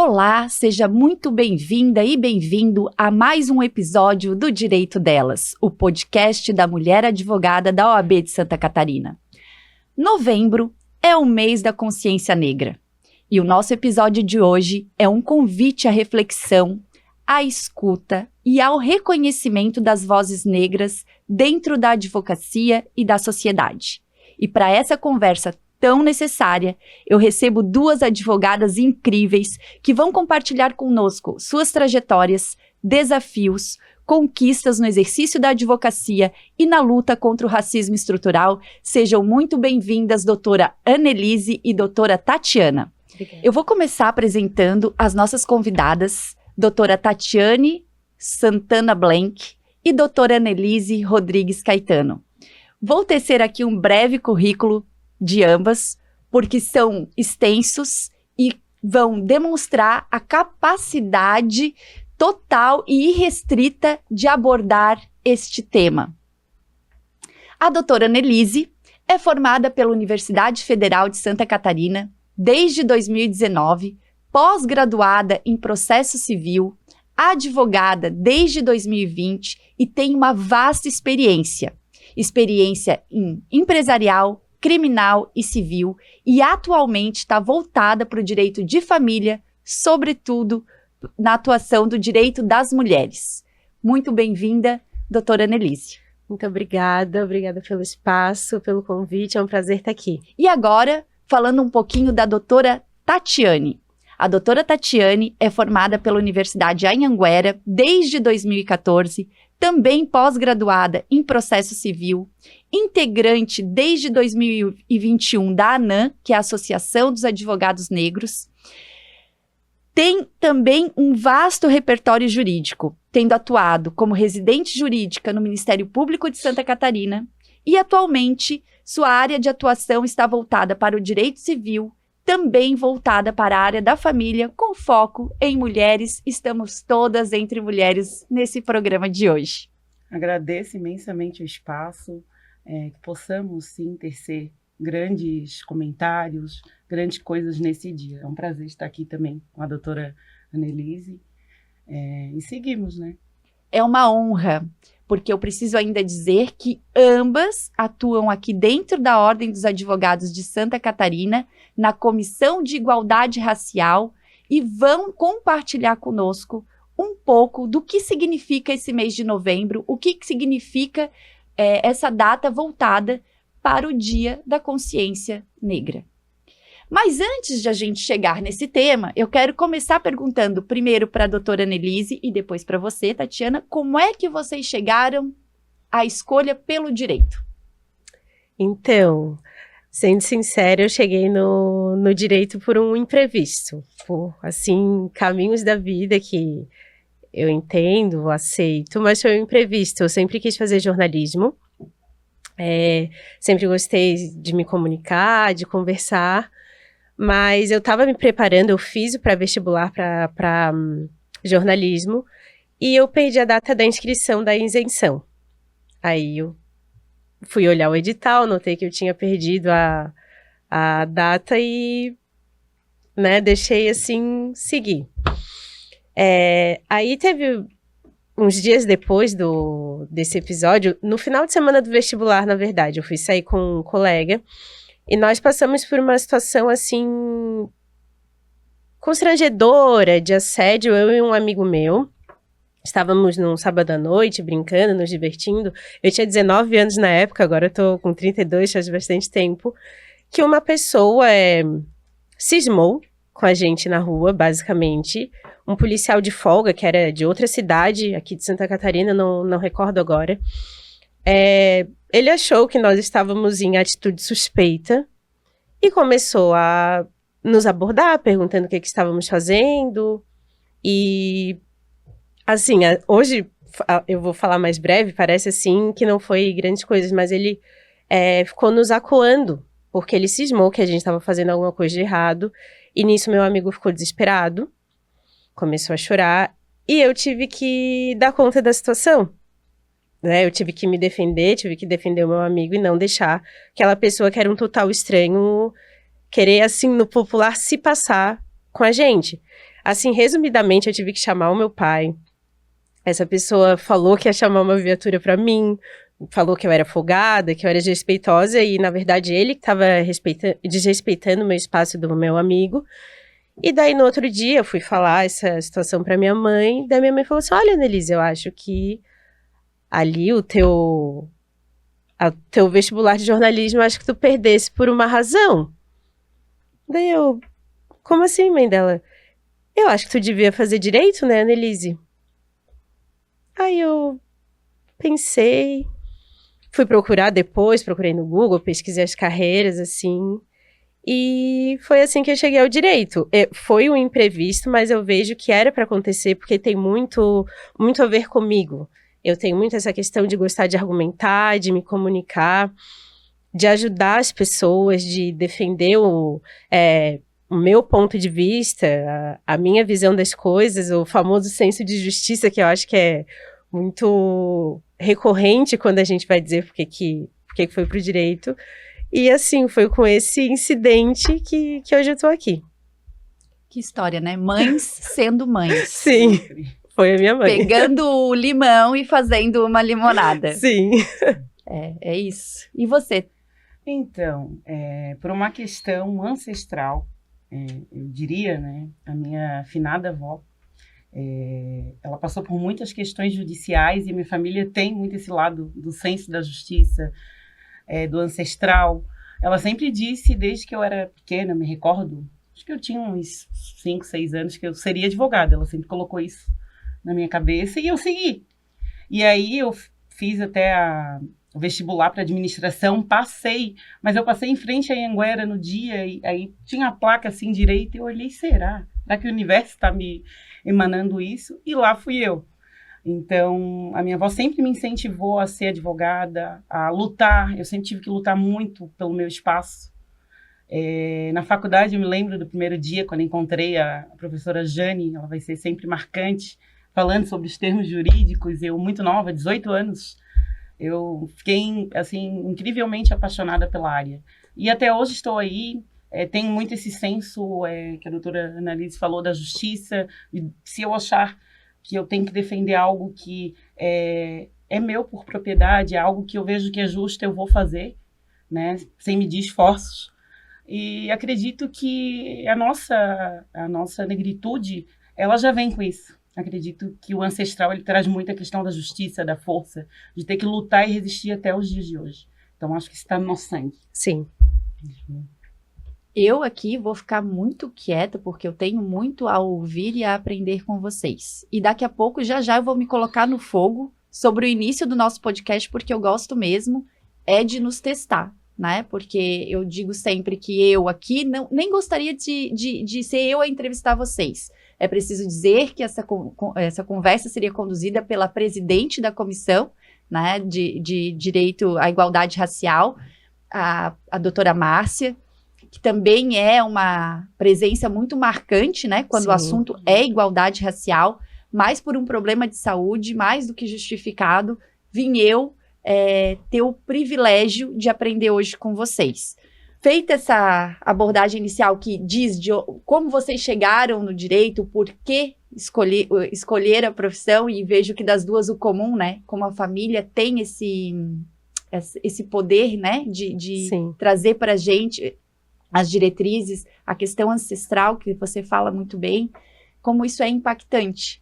Olá, seja muito bem-vinda e bem-vindo a mais um episódio do Direito Delas, o podcast da mulher advogada da OAB de Santa Catarina. Novembro é o mês da consciência negra e o nosso episódio de hoje é um convite à reflexão, à escuta e ao reconhecimento das vozes negras dentro da advocacia e da sociedade. E para essa conversa tão necessária, eu recebo duas advogadas incríveis que vão compartilhar conosco suas trajetórias, desafios, conquistas no exercício da advocacia e na luta contra o racismo estrutural. Sejam muito bem-vindas, doutora Annelise e doutora Tatiana. Obrigada. Eu vou começar apresentando as nossas convidadas, doutora Tatiane Santana Blank e doutora Annelise Rodrigues Caetano. Vou tecer aqui um breve currículo de ambas, porque são extensos e vão demonstrar a capacidade total e irrestrita de abordar este tema. A doutora Annelise é formada pela Universidade Federal de Santa Catarina desde 2019, pós-graduada em processo civil, advogada desde 2020 e tem uma vasta experiência em empresarial, criminal e civil, e atualmente está voltada para o direito de família, sobretudo na atuação do direito das mulheres. Muito bem-vinda, doutora Annelise. Muito obrigada pelo espaço, pelo convite, é um prazer estar aqui. E agora, falando um pouquinho da doutora Tatiane. A doutora Tatiane é formada pela Universidade Anhanguera desde 2014, também pós-graduada em processo civil, integrante desde 2021 da ANAM, que é a Associação dos Advogados Negros. Tem também um vasto repertório jurídico, tendo atuado como residente jurídica no Ministério Público de Santa Catarina e, atualmente, sua área de atuação está voltada para o direito civil, também voltada para a área da família, com foco em mulheres. Estamos todas entre mulheres nesse programa de hoje. Agradeço imensamente o espaço, que possamos sim tecer grandes comentários, grandes coisas nesse dia. É um prazer estar aqui também com a doutora Annelise, e seguimos, né? É uma honra, porque eu preciso ainda dizer que ambas atuam aqui dentro da Ordem dos Advogados de Santa Catarina, na Comissão de Igualdade Racial, e vão compartilhar conosco um pouco do que significa esse mês de novembro, o que significa essa data voltada para o Dia da Consciência Negra. Mas antes de a gente chegar nesse tema, eu quero começar perguntando primeiro para a doutora Annelise e depois para você, Tatiana, como é que vocês chegaram à escolha pelo direito? Então, sendo sincera, eu cheguei no direito por um imprevisto, por, assim, caminhos da vida que eu entendo, aceito, mas foi um imprevisto. Eu sempre quis fazer jornalismo, sempre gostei de me comunicar, de conversar, mas eu estava me preparando, eu fiz o pré-vestibular para jornalismo e eu perdi a data da inscrição da isenção. Aí eu fui olhar o edital, notei que eu tinha perdido a data e, né, deixei assim, seguir. Aí teve uns dias depois desse episódio, no final de semana do vestibular, na verdade, eu fui sair com um colega e nós passamos por uma situação, assim, constrangedora de assédio, eu e um amigo meu. Estávamos num sábado à noite, brincando, nos divertindo. Eu tinha 19 anos na época, agora eu tô com 32, faz bastante tempo. Que uma pessoa cismou com a gente na rua, basicamente. Um policial de folga, que era de outra cidade, aqui de Santa Catarina, não recordo agora. Ele achou que nós estávamos em atitude suspeita e começou a nos abordar, perguntando o que estávamos fazendo. E, assim, hoje eu vou falar mais breve, parece assim que não foi grandes coisas, mas ele ficou nos acuando, porque ele cismou que a gente estava fazendo alguma coisa de errado. E nisso meu amigo ficou desesperado, começou a chorar e eu tive que dar conta da situação. Né? Eu tive que me defender, tive que defender o meu amigo e não deixar aquela pessoa que era um total estranho querer, assim, no popular, se passar com a gente. Assim, resumidamente, eu tive que chamar o meu pai. Essa pessoa falou que ia chamar uma viatura pra mim, falou que eu era folgada, que eu era desrespeitosa, e na verdade ele que estava desrespeitando o meu espaço do meu amigo. E daí no outro dia eu fui falar essa situação pra minha mãe, daí minha mãe falou assim, olha, Annelise, eu acho que ali o teu vestibular de jornalismo, eu acho que tu perdesse por uma razão. Daí eu, como assim, mãe dela? Eu acho que tu devia fazer direito, né, Annelise? Aí eu pensei, fui procurar depois, procurei no Google, pesquisei as carreiras, assim, e foi assim que eu cheguei ao direito. Foi um imprevisto, mas eu vejo que era para acontecer, porque tem muito a ver comigo. Eu tenho muito essa questão de gostar de argumentar, de me comunicar, de ajudar as pessoas, de defender o meu ponto de vista, a minha visão das coisas, o famoso senso de justiça, que eu acho que é muito recorrente quando a gente vai dizer por que foi pro direito. E assim, foi com esse incidente que hoje eu tô aqui. Que história, né? Mães sendo mães. Sim, foi a minha mãe. Pegando o limão e fazendo uma limonada. Sim. É isso. E você? Então, por uma questão ancestral, eu diria, né, a minha finada avó, ela passou por muitas questões judiciais e a minha família tem muito esse lado do senso da justiça, do ancestral. Ela sempre disse, desde que eu era pequena, me recordo, acho que eu tinha uns 5, 6 anos, que eu seria advogada. Ela sempre colocou isso na minha cabeça e eu segui. E aí eu fiz até o vestibular para administração, passei, mas eu passei em frente à Anhanguera no dia e aí tinha a placa assim direita e eu olhei, será que o universo está me emanando isso? E lá fui eu. Então, a minha avó sempre me incentivou a ser advogada, a lutar. Eu sempre tive que lutar muito pelo meu espaço. Na faculdade, eu me lembro do primeiro dia, quando encontrei a professora Jane, ela vai ser sempre marcante, falando sobre os termos jurídicos. Eu, muito nova, 18 anos, eu fiquei, assim, incrivelmente apaixonada pela área. E até hoje estou aí. Tenho muito esse senso que a doutora Annelise falou da justiça. E se eu achar que eu tenho que defender algo que é meu por propriedade, é algo que eu vejo que é justo, eu vou fazer, né, sem medir esforços. E acredito que a nossa negritude, ela já vem com isso. Acredito que o ancestral, ele traz muito a questão da justiça, da força, de ter que lutar e resistir até os dias de hoje. Então, acho que isso está no nosso sangue. Sim. Eu aqui vou ficar muito quieta, porque eu tenho muito a ouvir e a aprender com vocês. E daqui a pouco, já eu vou me colocar no fogo sobre o início do nosso podcast, porque eu gosto mesmo de nos testar, né? Porque eu digo sempre que eu aqui nem gostaria de ser eu a entrevistar vocês. É preciso dizer que essa conversa seria conduzida pela presidente da comissão, né, de Direito à Igualdade Racial, a doutora Márcia, que também é uma presença muito marcante, né, quando Sim. O assunto é igualdade racial, mas por um problema de saúde, mais do que justificado, vim eu ter o privilégio de aprender hoje com vocês. Feita essa abordagem inicial que diz de como vocês chegaram no direito, por que escolher a profissão, e vejo que das duas o comum, né, como a família tem esse poder, né, de trazer para a gente as diretrizes, a questão ancestral, que você fala muito bem, como isso é impactante.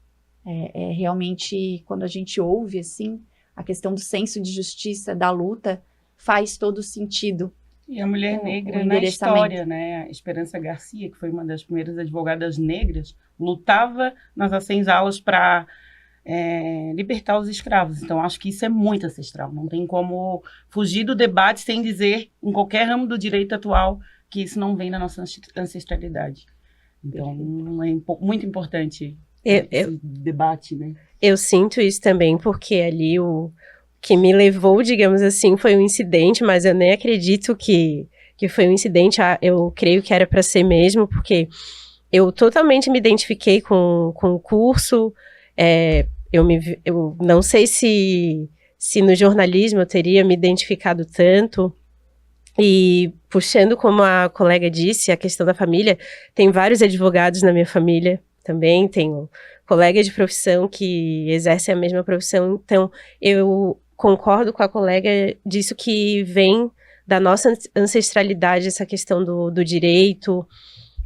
Realmente, quando a gente ouve, assim, a questão do senso de justiça, da luta, faz todo sentido. E a mulher negra na história, né? Esperança Garcia, que foi uma das primeiras advogadas negras, lutava nas senzalas para libertar os escravos. Então, acho que isso é muito ancestral. Não tem como fugir do debate sem dizer, em qualquer ramo do direito atual, que isso não vem da nossa ancestralidade. Então, é muito importante esse debate, né? Eu sinto isso também, porque ali o que me levou, digamos assim, foi um incidente, mas eu nem acredito que foi um incidente. Eu creio que era para ser mesmo, porque eu totalmente me identifiquei com o curso. Eu não sei se no jornalismo eu teria me identificado tanto. E puxando, como a colega disse, a questão da família, tem vários advogados na minha família, também, tenho colegas de profissão que exercem a mesma profissão, então eu concordo com a colega disso que vem da nossa ancestralidade, essa questão do direito,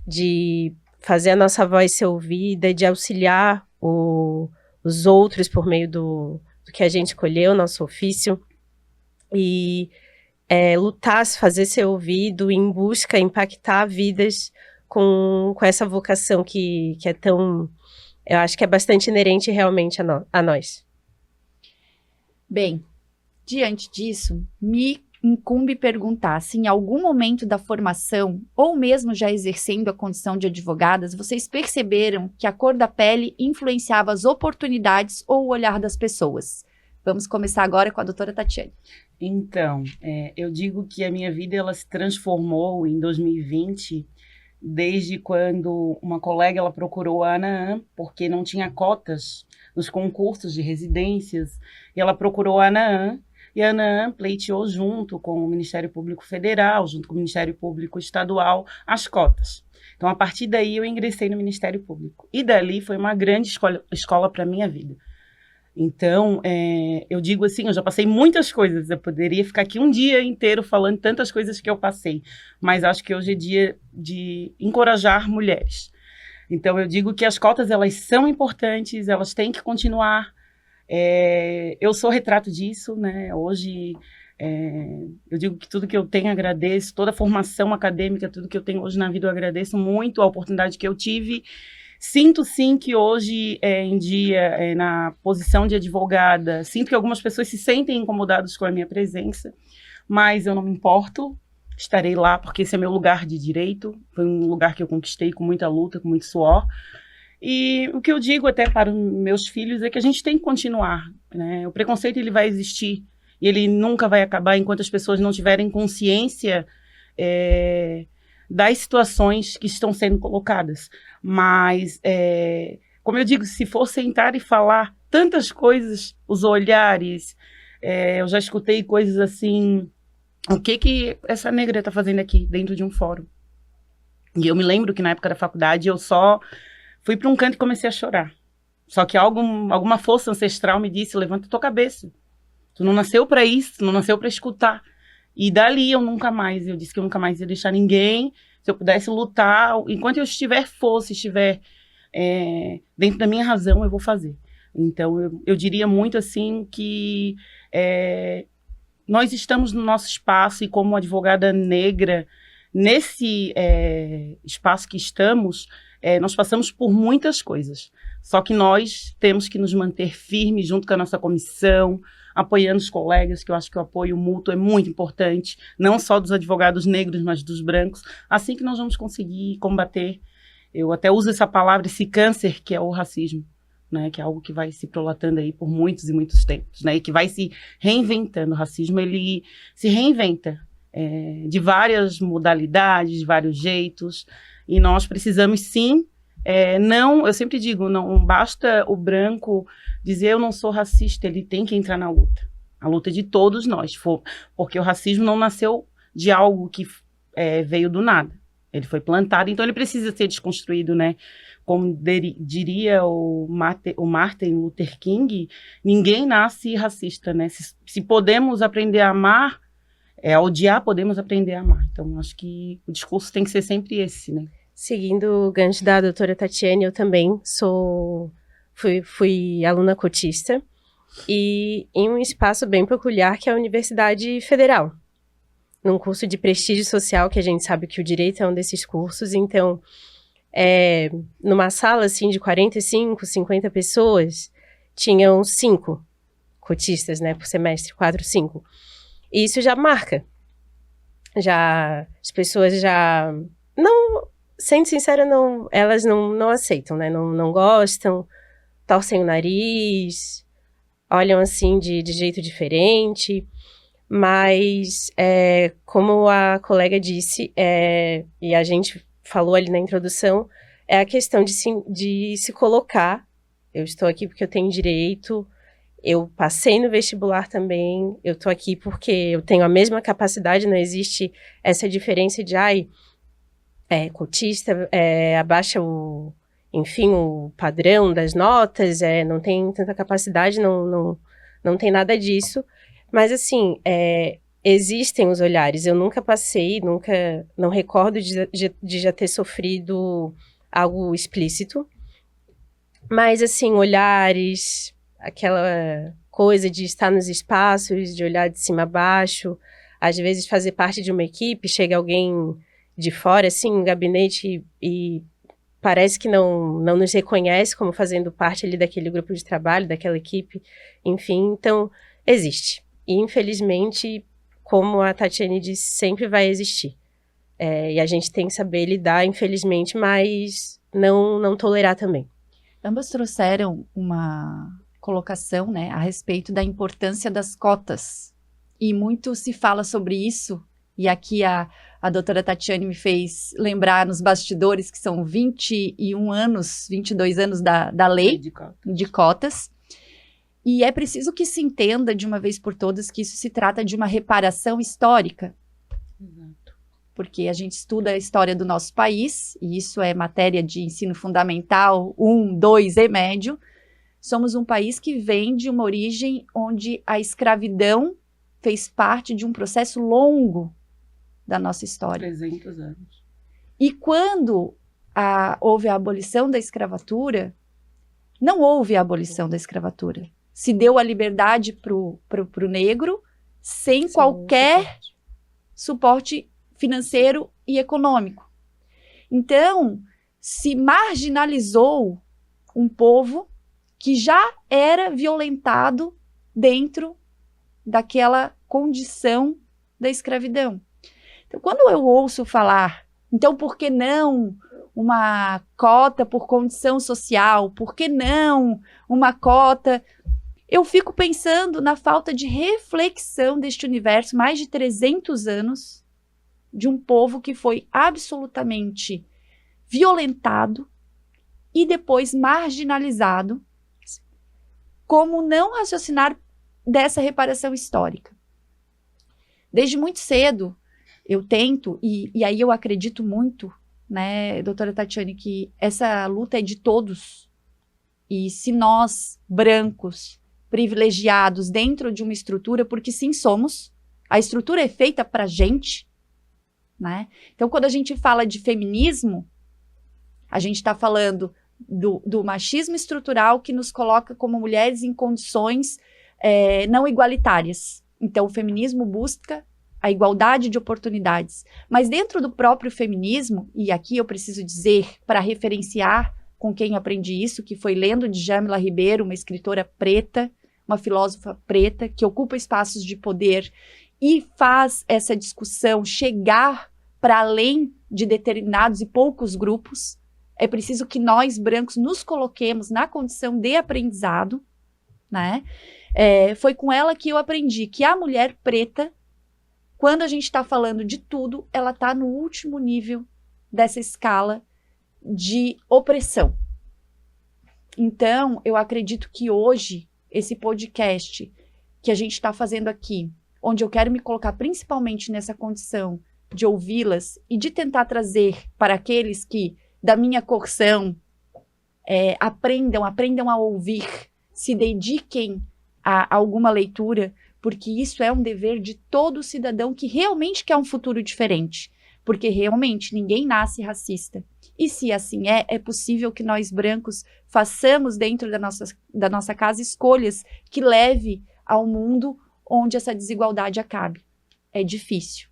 de fazer a nossa voz ser ouvida, de auxiliar os outros por meio do que a gente escolheu, nosso ofício, e lutar, se fazer ser ouvido, em busca, impactar vidas com essa vocação que é tão, eu acho que é bastante inerente realmente a nós. Bem, diante disso, me incumbe perguntar se em algum momento da formação, ou mesmo já exercendo a condição de advogadas, vocês perceberam que a cor da pele influenciava as oportunidades ou o olhar das pessoas. Vamos começar agora com a doutora Tatiane. Então, eu digo que a minha vida ela se transformou em 2020, desde quando uma colega ela procurou a Anaã, porque não tinha cotas nos concursos de residências, e ela procurou a Anaã, e a Anaã pleiteou junto com o Ministério Público Federal, junto com o Ministério Público Estadual, as cotas. Então, a partir daí, eu ingressei no Ministério Público. E dali foi uma grande escola para a minha vida. Então, eu digo assim, eu já passei muitas coisas, eu poderia ficar aqui um dia inteiro falando tantas coisas que eu passei, mas acho que hoje é dia de encorajar mulheres. Então, eu digo que as cotas, elas são importantes, elas têm que continuar. Eu sou retrato disso, né? Hoje, eu digo que tudo que eu tenho agradeço, toda a formação acadêmica, tudo que eu tenho hoje na vida eu agradeço muito, a oportunidade que eu tive. Sinto sim que hoje em dia, na posição de advogada, sinto que algumas pessoas se sentem incomodadas com a minha presença, mas eu não me importo, estarei lá porque esse é meu lugar de direito, foi um lugar que eu conquistei com muita luta, com muito suor. E o que eu digo até para os meus filhos é que a gente tem que continuar, né? O preconceito ele vai existir e ele nunca vai acabar enquanto as pessoas não tiverem consciência das situações que estão sendo colocadas. Mas, como eu digo, se for sentar e falar tantas coisas, os olhares, eu já escutei coisas assim, o que essa negra está fazendo aqui dentro de um fórum? E eu me lembro que na época da faculdade eu só fui para um canto e comecei a chorar. Só que alguma força ancestral me disse, levanta tua cabeça. Tu não nasceu para isso, tu não nasceu para escutar. E dali eu disse que eu nunca mais ia deixar ninguém, se eu pudesse lutar, enquanto eu estiver força, estiver dentro da minha razão, eu vou fazer. Então, eu diria muito assim que nós estamos no nosso espaço e como advogada negra, nesse espaço que estamos, nós passamos por muitas coisas. Só que nós temos que nos manter firmes junto com a nossa comissão, apoiando os colegas, que eu acho que o apoio mútuo é muito importante, não só dos advogados negros, mas dos brancos, assim que nós vamos conseguir combater, eu até uso essa palavra, esse câncer que é o racismo, né, que é algo que vai se prolatando aí por muitos e muitos tempos, né, e que vai se reinventando. O racismo, ele se reinventa de várias modalidades, de vários jeitos, e nós precisamos sim, eu sempre digo, não basta o branco dizer eu não sou racista, ele tem que entrar na luta. A luta é de todos nós, porque o racismo não nasceu de algo que veio do nada. Ele foi plantado, então ele precisa ser desconstruído, né? Como diria o Martin Luther King, ninguém nasce racista, né? Se podemos aprender a amar, a odiar, podemos aprender a amar. Então, acho que o discurso tem que ser sempre esse, né? Seguindo o gancho da doutora Tatiane, eu também fui aluna cotista e em um espaço bem peculiar que é a Universidade Federal, num curso de prestígio social, que a gente sabe que o direito é um desses cursos. Então, numa sala assim de 45, 50 pessoas, tinham 5 cotistas, né, por semestre, 4, 5. E isso já marca. As pessoas já não, sendo sincera, elas não aceitam, né? Não gostam, torcem o nariz, olham assim de jeito diferente. Mas, como a colega disse, e a gente falou ali na introdução, é a questão de se colocar. Eu estou aqui porque eu tenho direito, eu passei no vestibular também, eu estou aqui porque eu tenho a mesma capacidade, não existe essa diferença de, cotista, abaixa enfim, o padrão das notas, não tem tanta capacidade, não tem nada disso. Mas, assim, existem os olhares. Eu nunca passei, não recordo de já ter sofrido algo explícito. Mas, assim, olhares, aquela coisa de estar nos espaços, de olhar de cima a baixo, às vezes fazer parte de uma equipe, chega alguém de fora, assim, um gabinete e parece que não nos reconhece como fazendo parte ali daquele grupo de trabalho, daquela equipe, enfim, então, existe. E, infelizmente, como a Tatiane disse, sempre vai existir. E a gente tem que saber lidar, infelizmente, mas não tolerar também. Ambas trouxeram uma colocação, né, a respeito da importância das cotas. E muito se fala sobre isso, e aqui a doutora Tatiane me fez lembrar nos bastidores que são 21 anos, 22 anos da lei de cotas. E é preciso que se entenda de uma vez por todas que isso se trata de uma reparação histórica. Exato. Porque a gente estuda a história do nosso país, e isso é matéria de ensino fundamental 1, 2 e médio. Somos um país que vem de uma origem onde a escravidão fez parte de um processo longo da nossa história. 300 anos. E quando houve a abolição da escravatura, não houve a abolição da escravatura. Se deu a liberdade pro negro sem qualquer suporte financeiro e econômico. Então, se marginalizou um povo que já era violentado dentro daquela condição da escravidão. Então, quando eu ouço falar, então por que não uma cota por condição social? Por que não uma cota? Eu fico pensando na falta de reflexão deste universo, mais de 300 anos, de um povo que foi absolutamente violentado e depois marginalizado. Como não raciocinar dessa reparação histórica? Desde muito cedo, eu tento, e aí eu acredito muito, né, doutora Tatiane, que essa luta é de todos. E se nós, brancos, privilegiados, dentro de uma estrutura, porque sim somos, a estrutura é feita pra gente, né? Então, quando a gente fala de feminismo, a gente está falando do machismo estrutural que nos coloca como mulheres em condições não igualitárias. Então, o feminismo busca a igualdade de oportunidades. Mas dentro do próprio feminismo, e aqui eu preciso dizer, para referenciar com quem aprendi isso, que foi lendo Djamila Ribeiro, uma escritora preta, uma filósofa preta, que ocupa espaços de poder e faz essa discussão chegar para além de determinados e poucos grupos. É preciso que nós, brancos, nos coloquemos na condição de aprendizado, né? Foi com ela que eu aprendi que a mulher preta, quando a gente está falando de tudo, ela está no último nível dessa escala de opressão. Então, eu acredito que hoje, esse podcast que a gente está fazendo aqui, onde eu quero me colocar principalmente nessa condição de ouvi-las e de tentar trazer para aqueles que, da minha corção, aprendam a ouvir, se dediquem a alguma leitura, porque isso é um dever de todo cidadão que realmente quer um futuro diferente, porque realmente ninguém nasce racista. E se assim é possível que nós brancos façamos dentro da nossa casa escolhas que leve ao mundo onde essa desigualdade acabe. É difícil.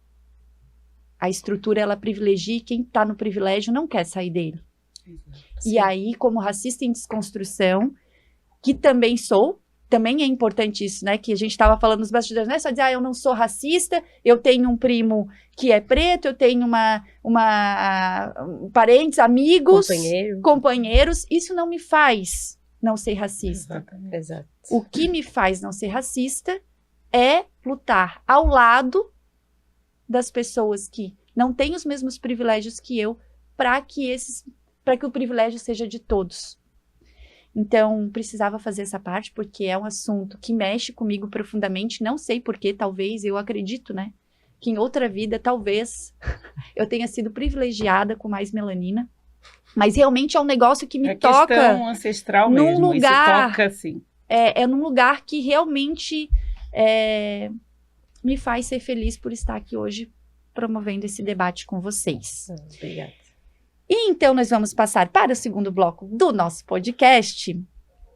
A estrutura, ela privilegia e quem está no privilégio não quer sair dele. Exato. E aí, como racista em desconstrução, que também sou, também é importante isso, né? Que a gente estava falando nos bastidores, não é só dizer, eu não sou racista, eu tenho um primo que é preto, eu tenho parentes, amigos, companheiros. Isso não me faz não ser racista. Exatamente. Exato. O que me faz não ser racista é lutar ao lado das pessoas que não têm os mesmos privilégios que eu, para que o privilégio seja de todos. Então, precisava fazer essa parte, porque é um assunto que mexe comigo profundamente, não sei porquê, talvez, eu acredito, né, que em outra vida, talvez, eu tenha sido privilegiada com mais melanina, Mas realmente é um negócio que me é toca questão ancestral num mesmo. lugar- Isso toca, assim. é num lugar que realmente me faz ser feliz por estar aqui hoje promovendo esse debate com vocês. Obrigada. E então nós vamos passar para o segundo bloco do nosso podcast,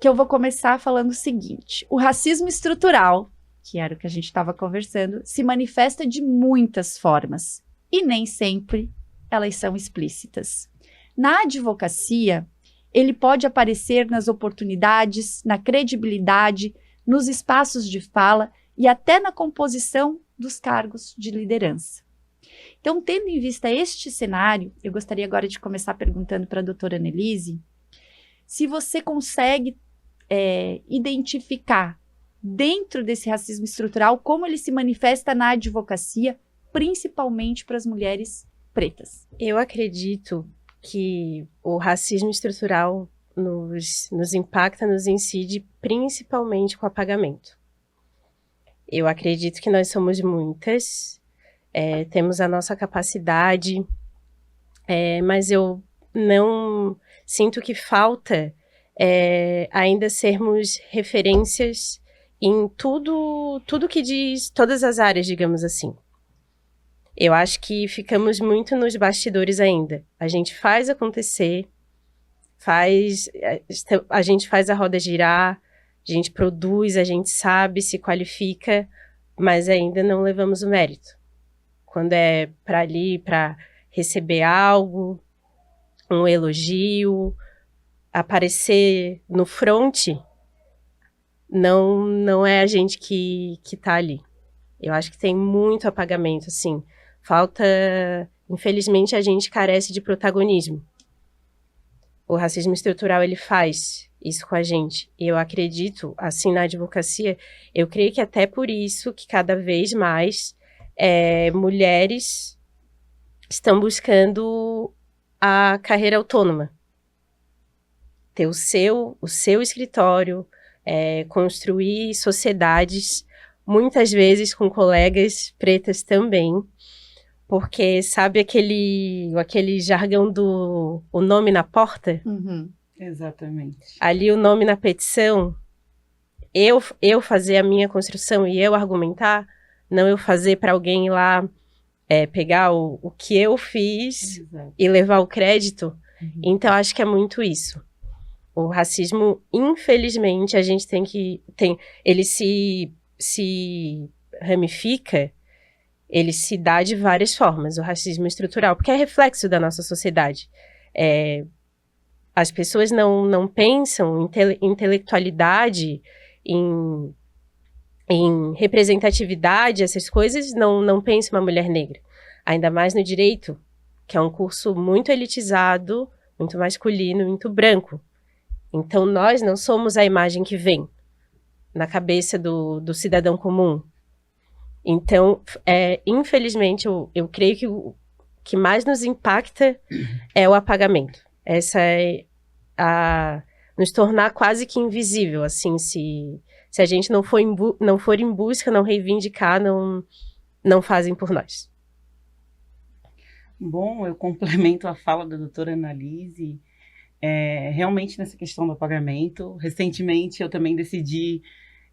que eu vou começar falando o seguinte: o racismo estrutural, que era o que a gente estava conversando, se manifesta de muitas formas e nem sempre elas são explícitas. Na advocacia, ele pode aparecer nas oportunidades, na credibilidade, nos espaços de fala e até na composição dos cargos de liderança. Então, tendo em vista este cenário, eu gostaria agora de começar perguntando para a doutora Annelise se você consegue identificar, dentro desse racismo estrutural, como ele se manifesta na advocacia, principalmente para as mulheres pretas. Eu acredito que o racismo estrutural nos impacta, nos incide, principalmente com o apagamento. Eu acredito que nós somos muitas, temos a nossa capacidade, mas eu não sinto que falta ainda sermos referências em tudo que diz, todas as áreas, digamos assim. Eu acho que ficamos muito nos bastidores ainda. A gente faz acontecer, a gente faz a roda girar, a gente produz, a gente sabe, se qualifica, mas ainda não levamos o mérito. Quando é para receber algo, um elogio, aparecer no front, não é a gente que tá ali. Eu acho que tem muito apagamento, assim. Falta, infelizmente, a gente carece de protagonismo. O racismo estrutural, ele faz isso com a gente. E eu acredito, assim, na advocacia, eu creio que até por isso que cada vez mais mulheres estão buscando a carreira autônoma. Ter o seu escritório, construir sociedades, muitas vezes com colegas pretas também, porque sabe aquele jargão do o nome na porta? Uhum. Exatamente. Ali o nome na petição, eu fazer a minha construção e eu argumentar, não eu fazer para alguém ir lá pegar o que eu fiz. Exato. E levar o crédito. Uhum. Então, acho que é muito isso. O racismo, infelizmente, a gente ele se ramifica, ele se dá de várias formas, o racismo estrutural, porque é reflexo da nossa sociedade. As pessoas não pensam em intelectualidade, em representatividade, essas coisas, não pensam uma mulher negra. Ainda mais no direito, que é um curso muito elitizado, muito masculino, muito branco. Então, nós não somos a imagem que vem na cabeça do cidadão comum. Então, infelizmente, eu creio que o que mais nos impacta é o apagamento. Essa nos tornar quase que invisível, assim, se a gente não for em busca, não reivindicar, não fazem por nós. Bom, eu complemento a fala da doutora Annelise, realmente nessa questão do apagamento. Recentemente eu também decidi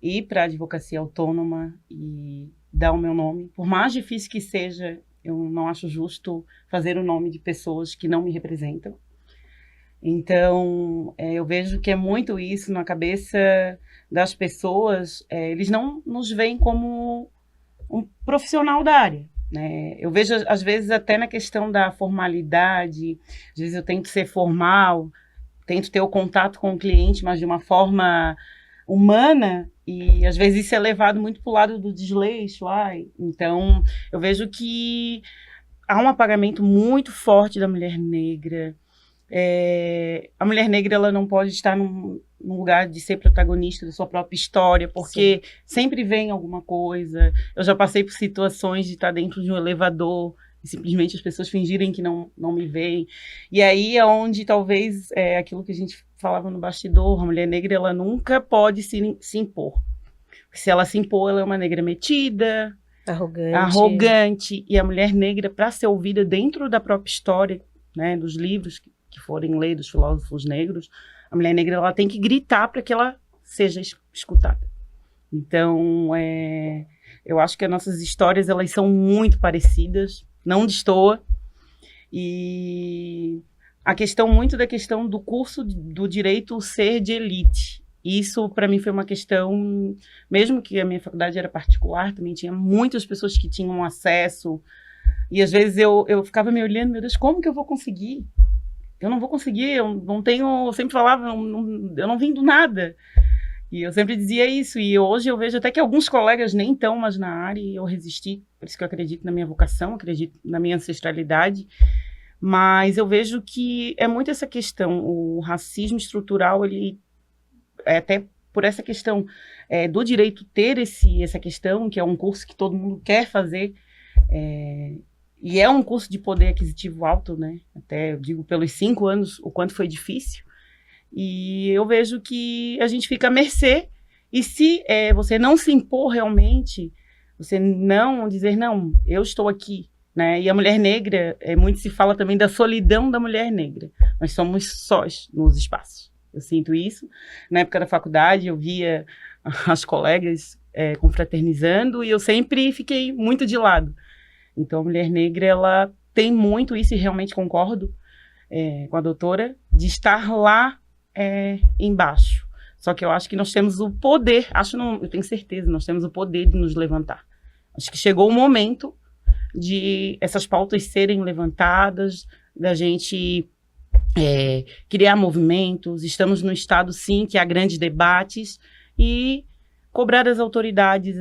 ir para a advocacia autônoma e dar o meu nome. Por mais difícil que seja, eu não acho justo fazer o nome de pessoas que não me representam. Então, eu vejo que é muito isso na cabeça das pessoas. Eles não nos veem como um profissional da área. Né? Eu vejo, às vezes, até na questão da formalidade, às vezes eu tento ser formal, tento ter o contato com o cliente, mas de uma forma humana, e às vezes isso é levado muito para o lado do desleixo. Então, eu vejo que há um apagamento muito forte da mulher negra. A mulher negra, ela não pode estar num lugar de ser protagonista da sua própria história, porque sempre vem alguma coisa. Eu já passei por situações de estar dentro de um elevador e simplesmente as pessoas fingirem que não me veem. E aí é onde talvez aquilo que a gente falava no bastidor, a mulher negra, ela nunca pode se impor. Porque se ela se impor, ela é uma negra metida, arrogante. E a mulher negra, para ser ouvida dentro da própria história, né, dos livros que forem ler dos filósofos negros, a mulher negra ela tem que gritar para que ela seja escutada. Então, eu acho que as nossas histórias elas são muito parecidas, não destoa. E muito da questão do curso do direito ser de elite. Isso, para mim, foi uma questão, mesmo que a minha faculdade era particular, também tinha muitas pessoas que tinham acesso, e às vezes eu ficava me olhando, meu Deus, como que eu vou conseguir? Eu não vou conseguir, eu não tenho, eu sempre falava, eu não vim do nada. E eu sempre dizia isso, e hoje eu vejo até que alguns colegas nem estão mais na área, e eu resisti, por isso que eu acredito na minha vocação, acredito na minha ancestralidade, mas eu vejo que é muito essa questão, o racismo estrutural, ele até por essa questão do direito ter essa questão, que é um curso que todo mundo quer fazer, e é um curso de poder aquisitivo alto, né? Até eu digo pelos 5 anos o quanto foi difícil, e eu vejo que a gente fica à mercê, e se você não se impor realmente, você não dizer, não, eu estou aqui, né? E a mulher negra, muito se fala também da solidão da mulher negra, nós somos sós nos espaços. Eu sinto isso. Na época da faculdade, eu via as colegas confraternizando e eu sempre fiquei muito de lado. Então, a mulher negra, ela tem muito isso, e realmente concordo com a doutora, de estar lá embaixo. Só que eu acho que nós temos o poder, eu tenho certeza, nós temos o poder de nos levantar. Acho que chegou o momento de essas pautas serem levantadas, da gente criar movimentos. Estamos num estado, sim, que há grandes debates, e cobrar das autoridades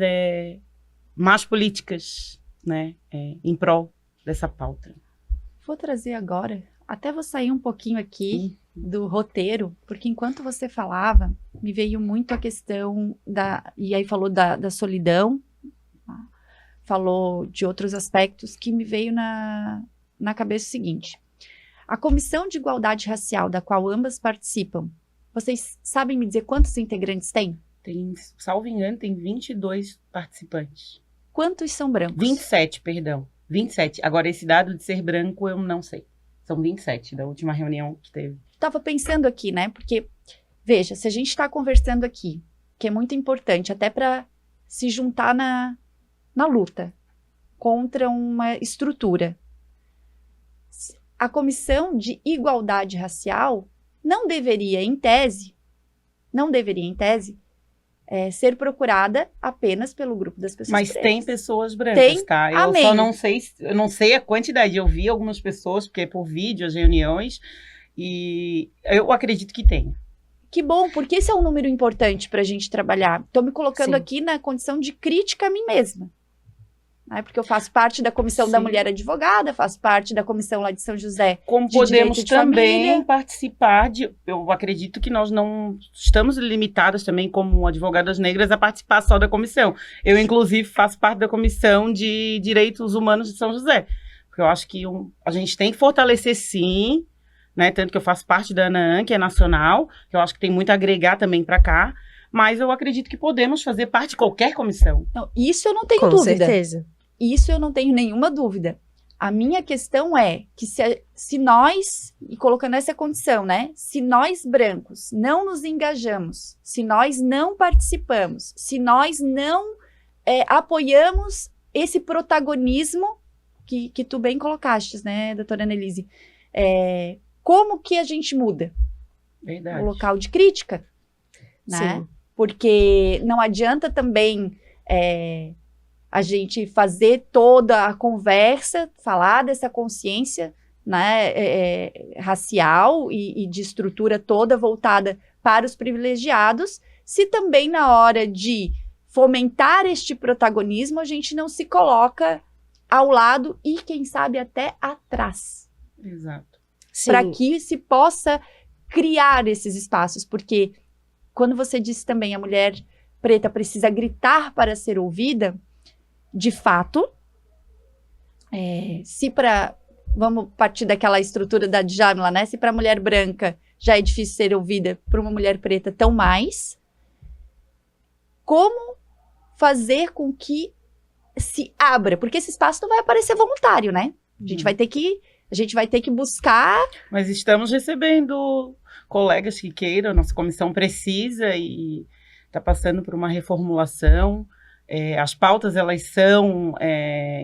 mais políticas, né, em prol dessa pauta. Vou trazer agora, até vou sair um pouquinho aqui do roteiro, porque enquanto você falava, me veio muito a questão e aí falou da solidão, falou de outros aspectos, que me veio na cabeça o seguinte: a Comissão de Igualdade Racial, da qual ambas participam, vocês sabem me dizer quantos integrantes tem? Tem, salvo engano, tem 22 participantes. Quantos são brancos? 27, perdão. 27. Agora, esse dado de ser branco, eu não sei. São 27, da última reunião que teve. Estava pensando aqui, né? Porque, veja, se a gente está conversando aqui, que é muito importante, até para se juntar na luta contra uma estrutura. A Comissão de Igualdade Racial não deveria, em tese, ser procurada apenas pelo grupo das pessoas Mas pretas. tem pessoas brancas, tá? Eu amém. Só não sei a quantidade. Eu vi algumas pessoas, porque por vídeo, as reuniões, e eu acredito que tem. Que bom, porque esse é um número importante para a gente trabalhar. Estou me colocando aqui na condição de crítica a mim mesma. Né? Porque eu faço parte da Comissão da Mulher Advogada, faço parte da comissão lá de São José. Como podemos também participar eu acredito que nós não estamos limitadas também como advogadas negras a participar só da comissão. Eu, inclusive, faço parte da Comissão de Direitos Humanos de São José. Porque eu acho que a gente tem que fortalecer, sim, né? Tanto que eu faço parte da ANAAN, que é nacional, que eu acho que tem muito a agregar também para cá. Mas eu acredito que podemos fazer parte de qualquer comissão. Não, isso eu não tenho dúvida. Com certeza. Isso eu não tenho nenhuma dúvida. A minha questão é que se nós, e colocando essa condição, né? Se nós brancos não nos engajamos, se nós não participamos, se nós não apoiamos esse protagonismo que tu bem colocaste, né, doutora Annelise? Como que a gente muda? Verdade. O local de crítica, né? Sim. Porque não adianta também a gente fazer toda a conversa, falar dessa consciência, né, racial e de estrutura toda voltada para os privilegiados, se também na hora de fomentar este protagonismo a gente não se coloca ao lado e, quem sabe, até atrás. Exato. Para que se possa criar esses espaços, porque quando você disse também a mulher preta precisa gritar para ser ouvida, de fato, vamos partir daquela estrutura da Djamila, né? Se para a mulher branca já é difícil ser ouvida, para uma mulher preta tão mais, como fazer com que se abra? Porque esse espaço não vai aparecer voluntário, né? A gente vai ter que A gente vai ter que buscar... Mas estamos recebendo colegas que queiram, a nossa comissão precisa e está passando por uma reformulação. As pautas, elas são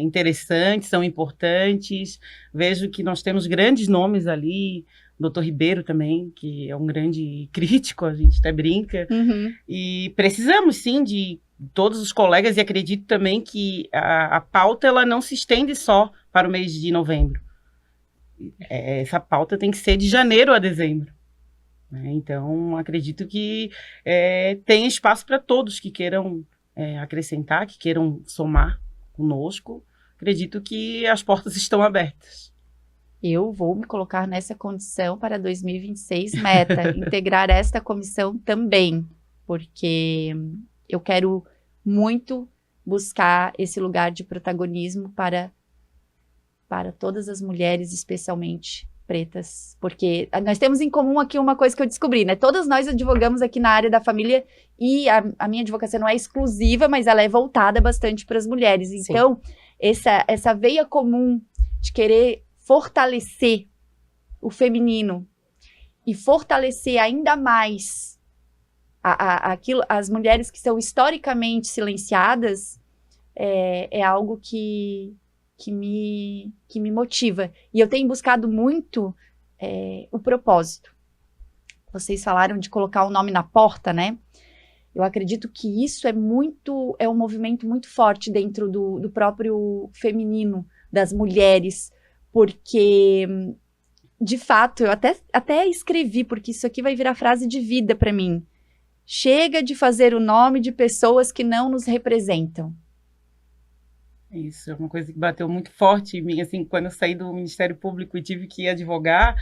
interessantes, são importantes. Vejo que nós temos grandes nomes ali, o doutor Ribeiro também, que é um grande crítico, a gente até brinca. Uhum. E precisamos, sim, de todos os colegas, e acredito também que a pauta ela não se estende só para o mês de novembro. Essa pauta tem que ser de janeiro a dezembro. Né? Então, acredito que tem espaço para todos que queiram acrescentar, que queiram somar conosco. Acredito que as portas estão abertas. Eu vou me colocar nessa condição para 2026, meta, integrar esta comissão também, porque eu quero muito buscar esse lugar de protagonismo para todas as mulheres, especialmente pretas, porque nós temos em comum aqui uma coisa que eu descobri, né? Todas nós advogamos aqui na área da família e a minha advocacia não é exclusiva, mas ela é voltada bastante para as mulheres. Então, essa veia comum de querer fortalecer o feminino e fortalecer ainda mais as mulheres que são historicamente silenciadas é algo que me motiva. E eu tenho buscado muito o propósito. Vocês falaram de colocar o nome na porta, né? Eu acredito que isso é um movimento muito forte dentro do próprio feminino, das mulheres, porque, de fato, eu até escrevi, porque isso aqui vai virar frase de vida para mim. Chega de fazer o nome de pessoas que não nos representam. Isso é uma coisa que bateu muito forte em mim, assim, quando eu saí do Ministério Público e tive que advogar,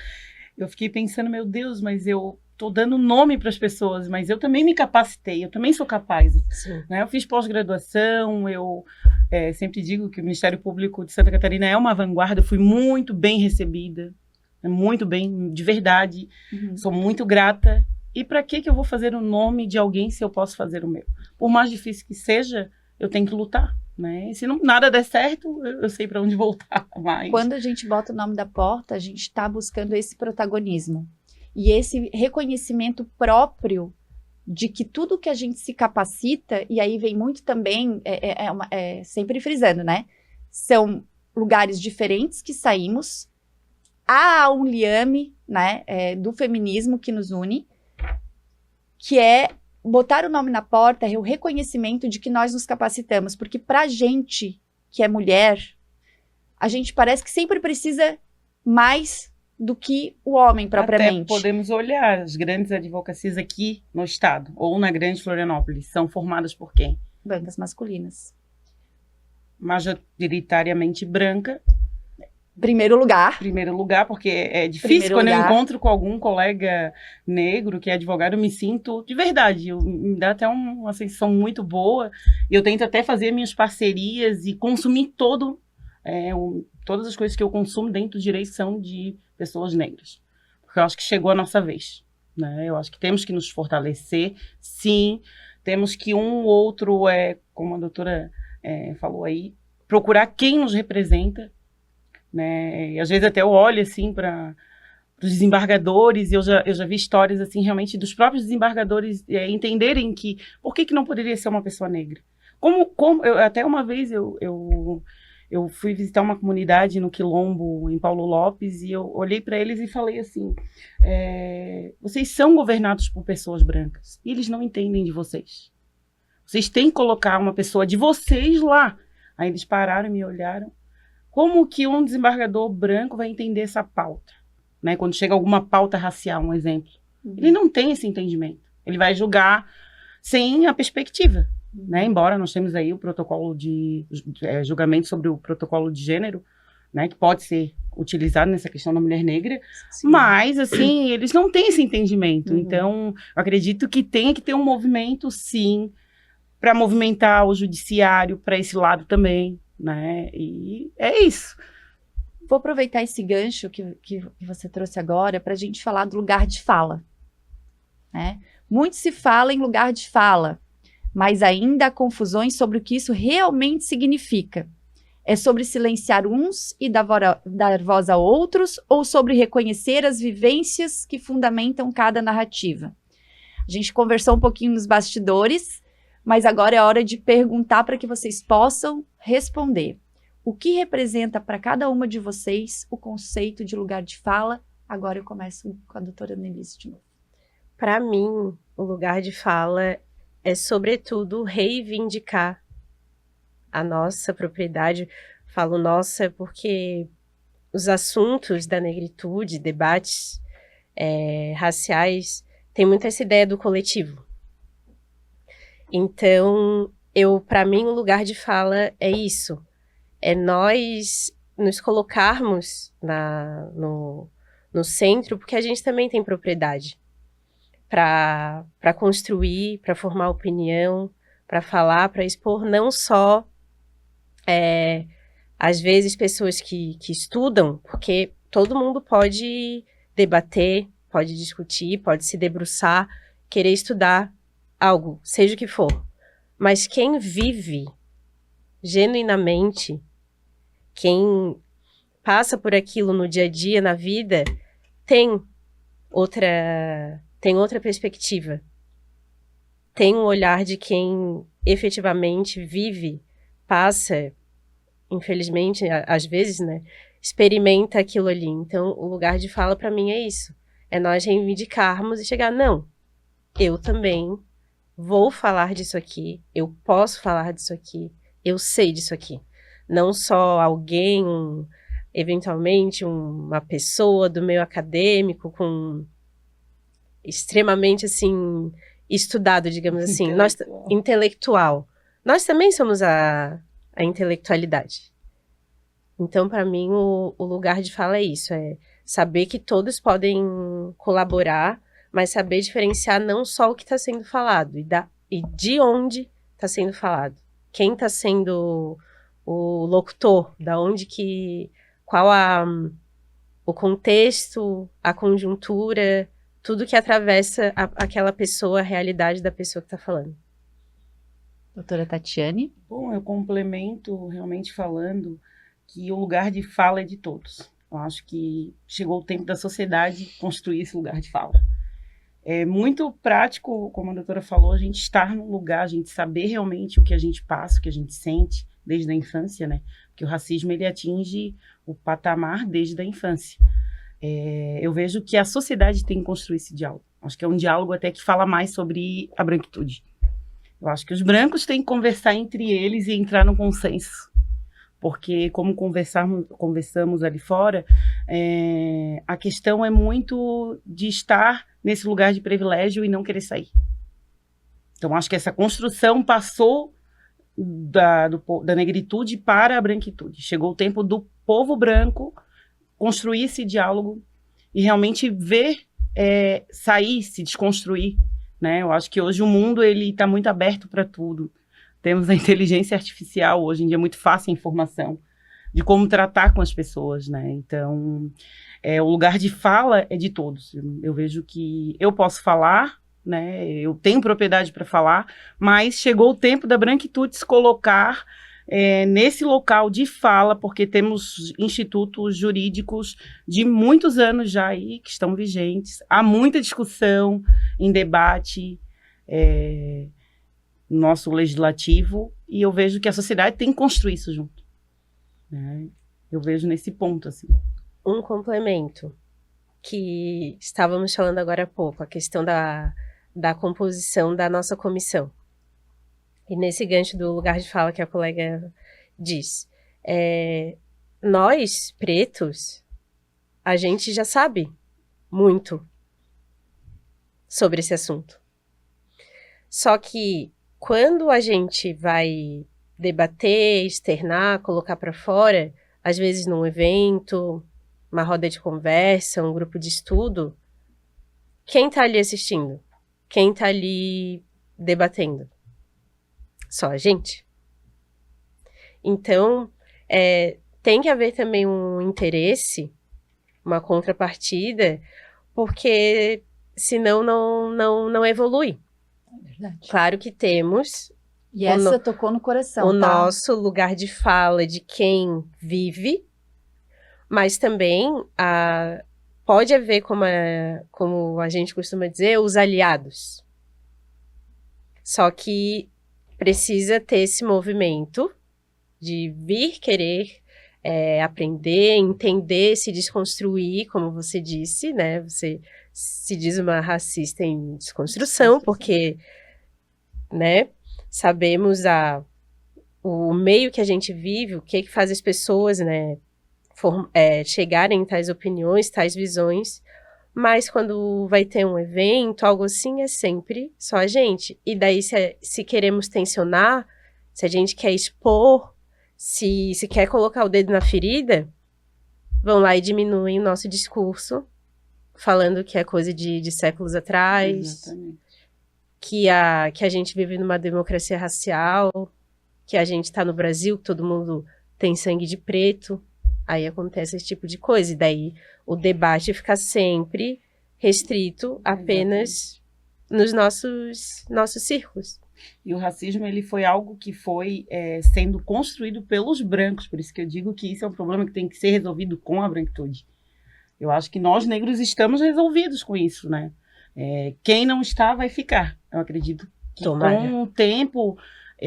eu fiquei pensando, meu Deus, mas eu estou dando nome para as pessoas, mas eu também me capacitei, eu também sou capaz. Né? Eu fiz pós-graduação, eu sempre digo que o Ministério Público de Santa Catarina é uma vanguarda, eu fui muito bem recebida, muito bem, de verdade, sou muito grata. E para que eu vou fazer o nome de alguém se eu posso fazer o meu? Por mais difícil que seja, eu tenho que lutar. Né? Se nada der certo, eu sei para onde voltar. Mas... Quando a gente bota o nome da porta, a gente está buscando esse protagonismo. E esse reconhecimento próprio de que tudo que a gente se capacita, e aí vem muito também, sempre frisando, né? São lugares diferentes que saímos, há um liame, né, do feminismo que nos une, que é botar o nome na porta, é o reconhecimento de que nós nos capacitamos, porque pra gente que é mulher, a gente parece que sempre precisa mais do que o homem propriamente. Até podemos olhar, as grandes advocacias aqui no estado, ou na grande Florianópolis, são formadas por quem? Bancas masculinas. Majoritariamente branca. Primeiro lugar, porque é difícil quando eu encontro com algum colega negro que é advogado, eu me sinto, de verdade, me dá até uma sensação muito boa. Eu tento até fazer minhas parcerias e consumir todas as coisas que eu consumo dentro do direito são de pessoas negras. Porque eu acho que chegou a nossa vez. Né? Eu acho que temos que nos fortalecer, sim. Temos que um ou outro, como a doutora falou aí, procurar quem nos representa. Né? E às vezes até eu olho assim para os desembargadores e eu já vi histórias assim realmente dos próprios desembargadores entenderem que por que não poderia ser uma pessoa negra. Até uma vez eu fui visitar uma comunidade no Quilombo, em Paulo Lopes, e eu olhei para eles e falei assim, vocês são governados por pessoas brancas e eles não entendem de vocês. Vocês têm que colocar uma pessoa de vocês lá. Aí eles pararam e me olharam. Como que um desembargador branco vai entender essa pauta? Né? Quando chega alguma pauta racial, um exemplo. Ele não tem esse entendimento. Ele vai julgar sem a perspectiva. Né? Embora nós temos aí o protocolo de julgamento sobre o protocolo de gênero, né? Que pode ser utilizado nessa questão da mulher negra. Sim. Mas, assim, eles não têm esse entendimento. Então, eu acredito que tem que ter um movimento, sim, para movimentar o judiciário para esse lado também. Né? E é isso. Vou aproveitar esse gancho que você trouxe agora para a gente falar do lugar de fala. Né? Muito se fala em lugar de fala, mas ainda há confusões sobre o que isso realmente significa. É sobre silenciar uns e dar voz a outros, ou sobre reconhecer as vivências que fundamentam cada narrativa? A gente conversou um pouquinho nos bastidores, mas agora é hora de perguntar para que vocês possam responder. O que representa para cada uma de vocês o conceito de lugar de fala? Agora eu começo com a doutora Annelise de novo. Para mim, o lugar de fala é, sobretudo, reivindicar a nossa propriedade. Falo nossa porque os assuntos da negritude, debates raciais, tem muito essa ideia do coletivo. Então, para mim, o lugar de fala é isso. É nós nos colocarmos no centro, porque a gente também tem propriedade para construir, para formar opinião, para falar, para expor, não só, às vezes, pessoas que estudam, porque todo mundo pode debater, pode discutir, pode se debruçar, querer estudar algo, seja o que for. Mas quem vive genuinamente, quem passa por aquilo no dia a dia, na vida, tem outra perspectiva. Tem um olhar de quem efetivamente vive, passa, infelizmente, às vezes, né, experimenta aquilo ali. Então, o lugar de fala para mim é isso. É nós reivindicarmos e chegar, não, eu também vou falar disso aqui, eu posso falar disso aqui, eu sei disso aqui. Não só alguém, eventualmente uma pessoa do meio acadêmico extremamente, assim, estudado, digamos assim. Intelectual. Nós também somos a intelectualidade. Então, para mim, o lugar de fala é isso, é saber que todos podem colaborar, mas saber diferenciar não só o que está sendo falado, e de onde está sendo falado. Quem está sendo o locutor, qual o contexto, a conjuntura, tudo que atravessa aquela pessoa, a realidade da pessoa que está falando. Doutora Tatiane? Bom, eu complemento realmente falando que o lugar de fala é de todos. Eu acho que chegou o tempo da sociedade construir esse lugar de fala. É muito prático, como a doutora falou, a gente estar no lugar, a gente saber realmente o que a gente passa, o que a gente sente desde a infância, né? Porque o racismo, ele atinge o patamar desde a infância. Eu vejo que a sociedade tem que construir esse diálogo. Acho que é um diálogo até que fala mais sobre a branquitude. Eu acho que os brancos têm que conversar entre eles e entrar num consenso. Porque, como conversamos ali fora, a questão é muito de estar nesse lugar de privilégio e não querer sair. Então, acho que essa construção passou da negritude para a branquitude. Chegou o tempo do povo branco construir esse diálogo e realmente ver sair, se desconstruir, né? Eu acho que hoje o mundo está muito aberto para tudo. Temos a inteligência artificial, hoje em dia é muito fácil a informação de como tratar com as pessoas, né? Então, o lugar de fala é de todos. Eu vejo que eu posso falar, né? Eu tenho propriedade para falar, mas chegou o tempo da branquitude se colocar nesse local de fala, porque temos institutos jurídicos de muitos anos já aí que estão vigentes. Há muita discussão em debate no nosso legislativo, e eu vejo que a sociedade tem que construir isso junto, né? Eu vejo nesse ponto, assim. Um complemento que estávamos falando agora há pouco, a questão da composição da nossa comissão. E nesse gancho do lugar de fala que a colega diz, nós, pretos, a gente já sabe muito sobre esse assunto. Só que quando a gente vai debater, externar, colocar para fora, às vezes num evento, uma roda de conversa, um grupo de estudo, quem está ali assistindo? Quem está ali debatendo? Só a gente. Então, tem que haver também um interesse, uma contrapartida, porque senão não evolui. É verdade. Claro que temos E essa tocou no coração, o tá? nosso lugar de fala de quem vive, mas também pode haver, como a gente costuma dizer, os aliados. Só que precisa ter esse movimento de vir querer aprender, entender, se desconstruir, como você disse, né? Você se diz uma racista em desconstrução, porque, né, sabemos o meio que a gente vive, o que faz as pessoas, né, chegarem em tais opiniões, tais visões, mas quando vai ter um evento, algo assim, é sempre só a gente. E daí, se queremos tensionar, se a gente quer expor, se quer colocar o dedo na ferida, vão lá e diminuem o nosso discurso, falando que é coisa de séculos atrás, Exatamente. que a gente vive numa democracia racial, que a gente tá no Brasil, que todo mundo tem sangue de preto. Aí acontece esse tipo de coisa. E daí o debate fica sempre restrito apenas nos nossos círculos. E o racismo, ele foi algo que foi sendo construído pelos brancos, por isso que eu digo que isso é um problema que tem que ser resolvido com a branquitude. Eu acho que nós, negros, estamos resolvidos com isso, né? Quem não está, vai ficar. Eu acredito que com o tempo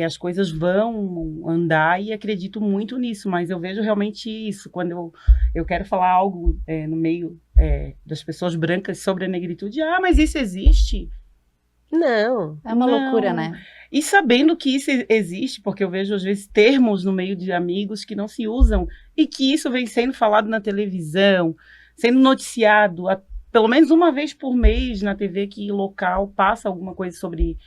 as coisas vão andar e acredito muito nisso, mas eu vejo realmente isso, quando eu quero falar algo no meio das pessoas brancas sobre a negritude, mas isso existe? Não. É uma loucura, né? E sabendo que isso existe, porque eu vejo às vezes termos no meio de amigos que não se usam e que isso vem sendo falado na televisão, sendo noticiado pelo menos uma vez por mês na TV que local passa alguma coisa sobre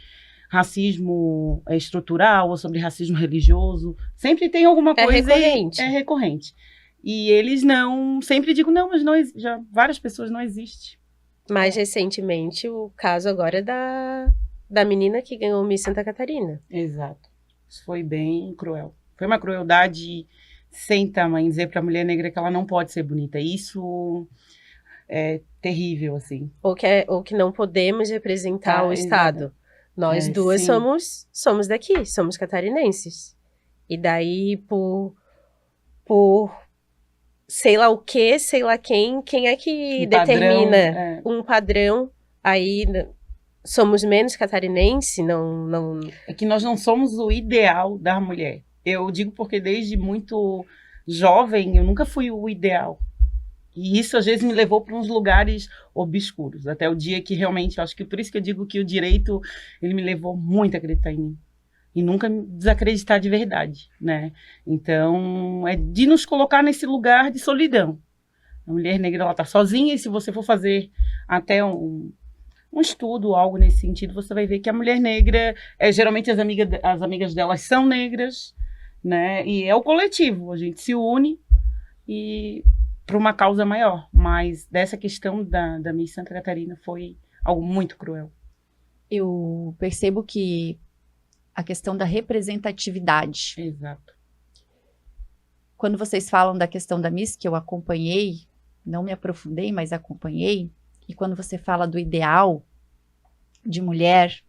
racismo estrutural ou sobre racismo religioso. Sempre tem alguma coisa. Recorrente. É recorrente. E eles não... Sempre digo, não, mas não, já várias pessoas não existem. Mais recentemente, o caso agora da menina que ganhou o Miss Santa Catarina. Exato. Isso foi bem cruel. Foi uma crueldade sem tamanho dizer para a mulher negra que ela não pode ser bonita. Isso é terrível, assim. Ou que não podemos representar o Estado. Nós duas somos daqui, somos catarinenses. E daí, por sei lá o que, sei lá quem é que determina um padrão, aí somos menos catarinense, não... É que nós não somos o ideal da mulher. Eu digo porque desde muito jovem eu nunca fui o ideal. E isso às vezes me levou para uns lugares obscuros, até o dia que realmente, acho que por isso que eu digo que o direito, ele me levou muito a acreditar em mim. E nunca me desacreditar de verdade, né? Então, é de nos colocar nesse lugar de solidão. A mulher negra, ela tá sozinha, e se você for fazer até um estudo, algo nesse sentido, você vai ver que a mulher negra, geralmente as amigas delas são negras, né? E é o coletivo, a gente se une e para uma causa maior. Mas dessa questão da Miss Santa Catarina foi algo muito cruel. Eu percebo que a questão da representatividade. Exato. Quando vocês falam da questão da Miss, que eu acompanhei, não me aprofundei, mas acompanhei, e quando você fala do ideal de mulher,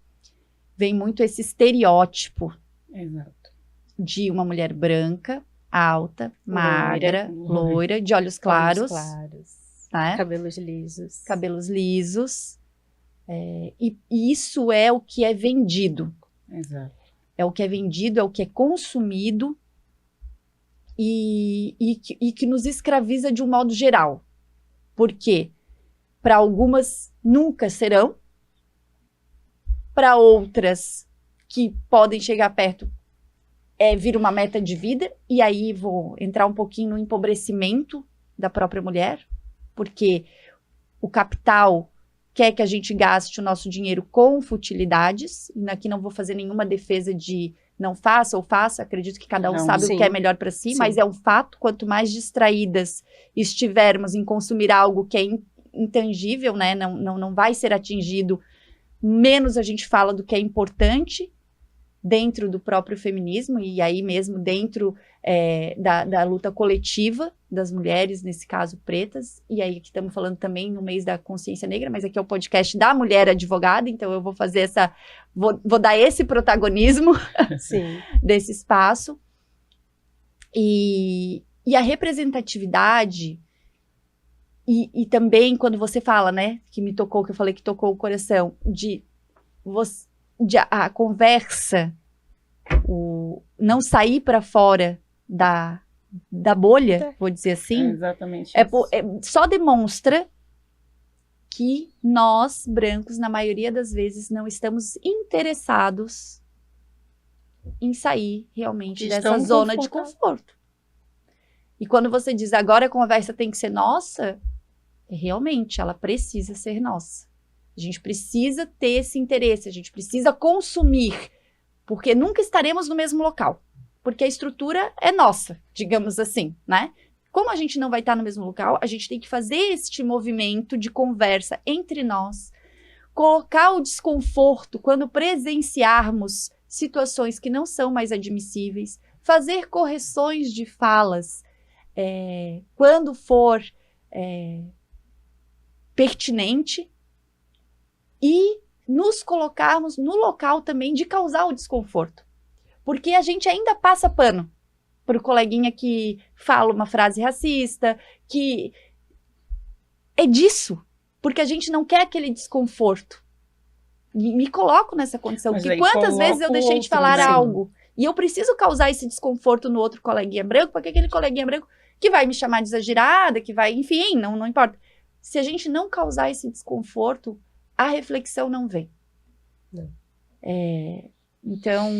vem muito esse estereótipo. Exato. De uma mulher branca, alta, magra, loira, de olhos claros. Né? Cabelos lisos. E isso é o que é vendido. Exato. É o que é vendido, é o que é consumido e que nos escraviza de um modo geral. Por quê? Para algumas nunca serão, para outras que podem chegar perto vira uma meta de vida, e aí vou entrar um pouquinho no empobrecimento da própria mulher, porque o capital quer que a gente gaste o nosso dinheiro com futilidades, e aqui não vou fazer nenhuma defesa de não faça ou faça, acredito que cada um sabe o que é melhor para si, mas é um fato, quanto mais distraídas estivermos em consumir algo que é intangível, né, não vai ser atingido, menos a gente fala do que é importante, dentro do próprio feminismo, e aí mesmo dentro da luta coletiva das mulheres, nesse caso pretas, e aí aqui estamos falando também no mês da consciência negra, mas aqui é o podcast da mulher advogada, então eu vou fazer vou dar esse protagonismo Sim. desse espaço. E a representatividade, e também quando você fala, né, que me tocou, que eu falei que tocou o coração, a conversa, não sair para fora da bolha, vou dizer assim, exatamente isso. Só demonstra que nós, brancos, na maioria das vezes, não estamos interessados em sair realmente dessa zona de conforto. E quando você diz, agora a conversa tem que ser nossa, realmente, ela precisa ser nossa. A gente precisa ter esse interesse, a gente precisa consumir, porque nunca estaremos no mesmo local, porque a estrutura é nossa, digamos assim, né? Como a gente não vai estar no mesmo local, a gente tem que fazer este movimento de conversa entre nós, colocar o desconforto quando presenciarmos situações que não são mais admissíveis, fazer correções de falas quando for pertinente, e nos colocarmos no local também de causar o desconforto. Porque a gente ainda passa pano para o coleguinha que fala uma frase racista, que é disso, porque a gente não quer aquele desconforto. E me coloco nessa condição, porque quantas vezes eu deixei de falar algo, e eu preciso causar esse desconforto no outro coleguinha branco, porque aquele coleguinha branco que vai me chamar de exagerada, que vai, enfim, não importa. Se a gente não causar esse desconforto, a reflexão não vem. Não. Então,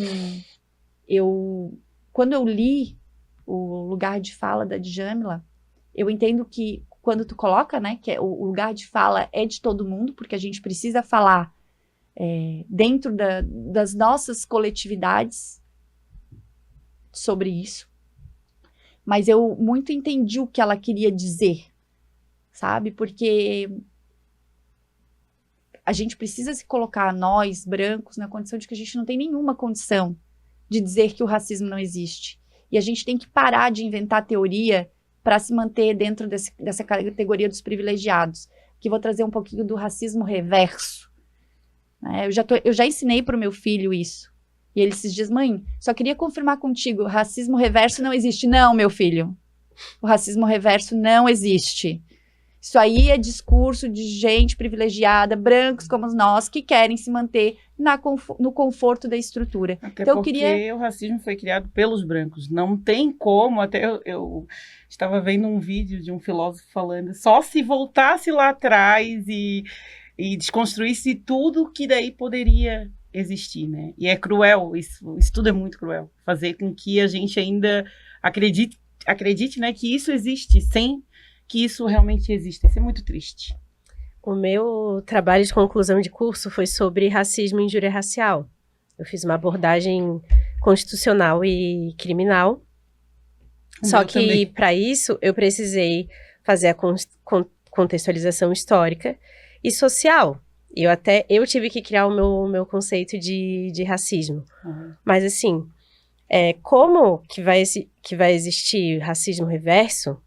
quando eu li o lugar de fala da Djamila, eu entendo que quando tu coloca, né, que o lugar de fala é de todo mundo, porque a gente precisa falar dentro das nossas coletividades sobre isso. Mas eu muito entendi o que ela queria dizer, sabe? Porque a gente precisa se colocar, nós, brancos, na condição de que a gente não tem nenhuma condição de dizer que o racismo não existe. E a gente tem que parar de inventar teoria para se manter dentro dessa categoria dos privilegiados. Aqui vou trazer um pouquinho do racismo reverso. Eu já ensinei para o meu filho isso. E ele esses dias, mãe, só queria confirmar contigo, racismo reverso não existe. Não, meu filho. O racismo reverso não existe. Isso aí é discurso de gente privilegiada, brancos como nós, que querem se manter no conforto da estrutura. Até então, porque o racismo foi criado pelos brancos. Não tem como, até eu estava vendo um vídeo de um filósofo falando, só se voltasse lá atrás e desconstruísse tudo que daí poderia existir, né? E é cruel, isso tudo é muito cruel. Fazer com que a gente ainda acredite, né, que isso existe, sem que isso realmente exista. Isso é muito triste. O meu trabalho de conclusão de curso foi sobre racismo e injúria racial. Eu fiz uma abordagem constitucional e criminal. Só que, para isso, eu precisei fazer a contextualização histórica e social. Eu tive que criar o meu conceito de racismo. Uhum. Mas, assim, como que vai existir racismo reverso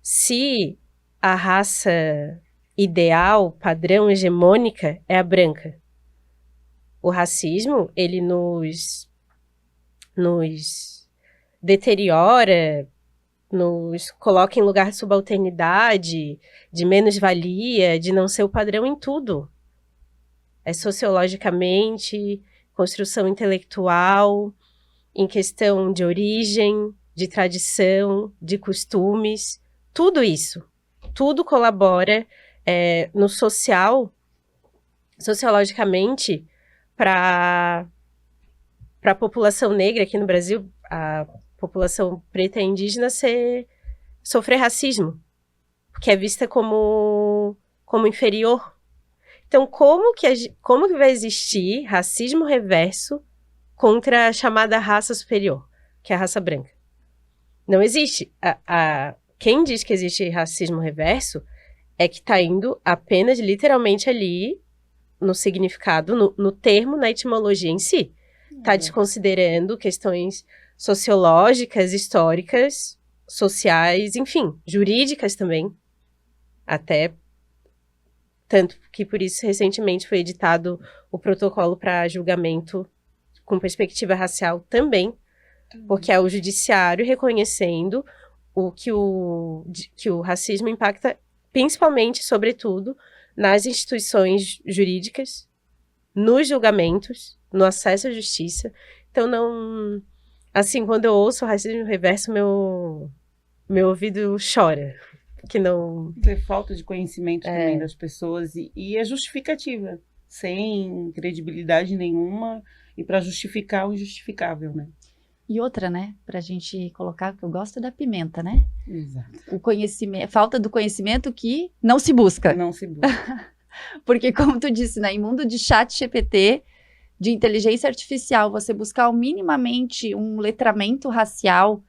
se a raça ideal, padrão, hegemônica é a branca? O racismo, ele nos deteriora, nos coloca em lugar de subalternidade, de menos-valia, de não ser o padrão em tudo. É sociologicamente, construção intelectual, em questão de origem, de tradição, de costumes, tudo isso. Tudo colabora no sociologicamente, para a população negra aqui no Brasil, a população preta e indígena sofrer racismo, porque é vista como inferior. Então, como que vai existir racismo reverso contra a chamada raça superior, que é a raça branca? Não existe. Quem diz que existe racismo reverso é que está indo apenas, literalmente, ali no significado, no termo, na etimologia em si. Está desconsiderando questões sociológicas, históricas, sociais, enfim, jurídicas também. Até tanto que por isso recentemente foi editado o protocolo para julgamento com perspectiva racial também, porque é o judiciário reconhecendo que o racismo impacta principalmente, sobretudo, nas instituições jurídicas, nos julgamentos, no acesso à justiça. Então, não... Assim, quando eu ouço o racismo reverso, meu ouvido chora. Que não... É falta de conhecimento também das pessoas e é justificativa, sem credibilidade nenhuma e para justificar o injustificável, né? E outra, né, pra gente colocar, que eu gosto da pimenta, né? Exato. O conhecimento, falta do conhecimento que não se busca. Não se busca. Porque, como tu disse, né, em mundo de chat GPT, de inteligência artificial, você buscar minimamente um letramento racial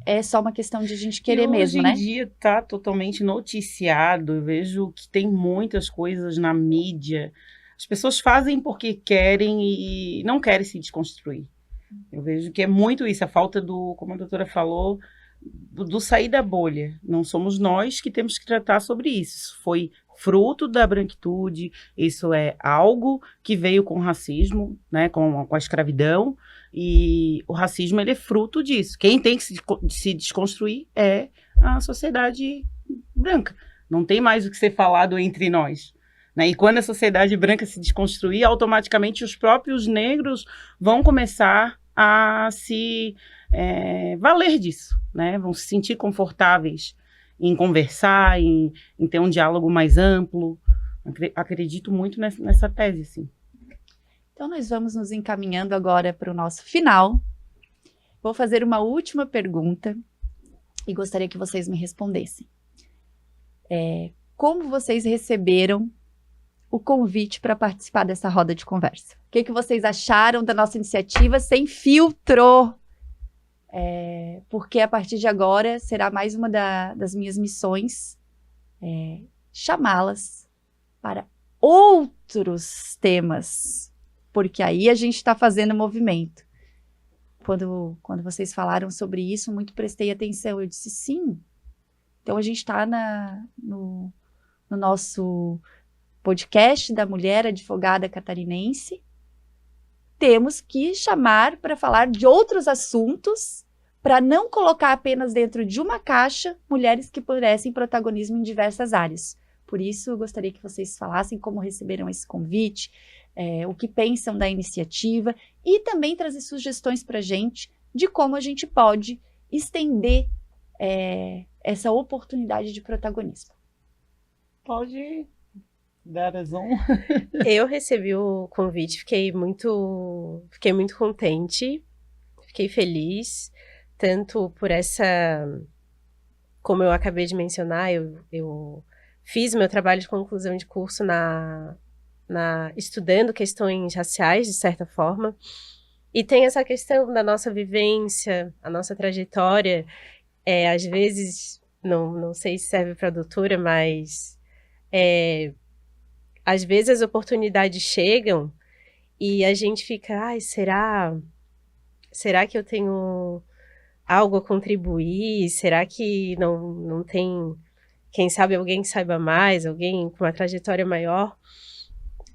é só uma questão de a gente querer mesmo, né? Hoje em dia está totalmente noticiado, eu vejo que tem muitas coisas na mídia. As pessoas fazem porque querem e não querem se desconstruir. Eu vejo que é muito isso, a falta do, como a doutora falou, do sair da bolha. Não somos nós que temos que tratar sobre isso. Isso foi fruto da branquitude, isso é algo que veio com o racismo, né, com a escravidão, e o racismo ele é fruto disso. Quem tem que se desconstruir é a sociedade branca. Não tem mais o que ser falado entre nós. Né? E quando a sociedade branca se desconstruir, automaticamente os próprios negros vão começar a se valer disso, né? Vão se sentir confortáveis em conversar, em ter um diálogo mais amplo. Acredito muito nessa tese, sim. Então, nós vamos nos encaminhando agora para o nosso final. Vou fazer uma última pergunta e gostaria que vocês me respondessem. Como vocês receberam o convite para participar dessa roda de conversa? O que vocês acharam da nossa iniciativa Sem Filtro? Porque a partir de agora será mais uma das minhas missões chamá-las para outros temas, porque aí a gente está fazendo movimento. Quando vocês falaram sobre isso, muito prestei atenção. Eu disse sim. Então a gente está no nosso podcast da mulher advogada catarinense. Temos que chamar para falar de outros assuntos, para não colocar apenas dentro de uma caixa mulheres que pudessem protagonismo em diversas áreas. Por isso, eu gostaria que vocês falassem como receberam esse convite, o que pensam da iniciativa e também trazer sugestões para a gente de como a gente pode estender essa oportunidade de protagonismo. Pode dar a honra. Eu recebi o convite, fiquei muito contente, fiquei feliz, tanto por como eu acabei de mencionar, eu fiz meu trabalho de conclusão de curso estudando questões raciais, de certa forma, e tem essa questão da nossa vivência, a nossa trajetória, às vezes, não sei se serve para a doutora, mas às vezes as oportunidades chegam e a gente fica, será que eu tenho algo a contribuir? Será que não tem, quem sabe, alguém que saiba mais, alguém com uma trajetória maior?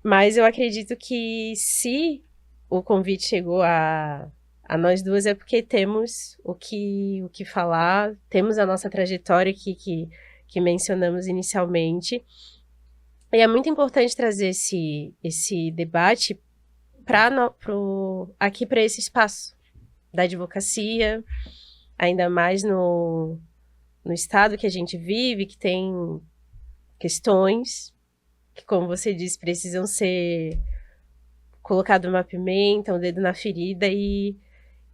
Mas eu acredito que se o convite chegou a nós duas é porque temos o que falar, temos a nossa trajetória que mencionamos inicialmente. E é muito importante trazer esse debate aqui para esse espaço da advocacia, ainda mais no estado que a gente vive, que tem questões que, como você disse, precisam ser colocadas uma pimenta, um dedo na ferida, e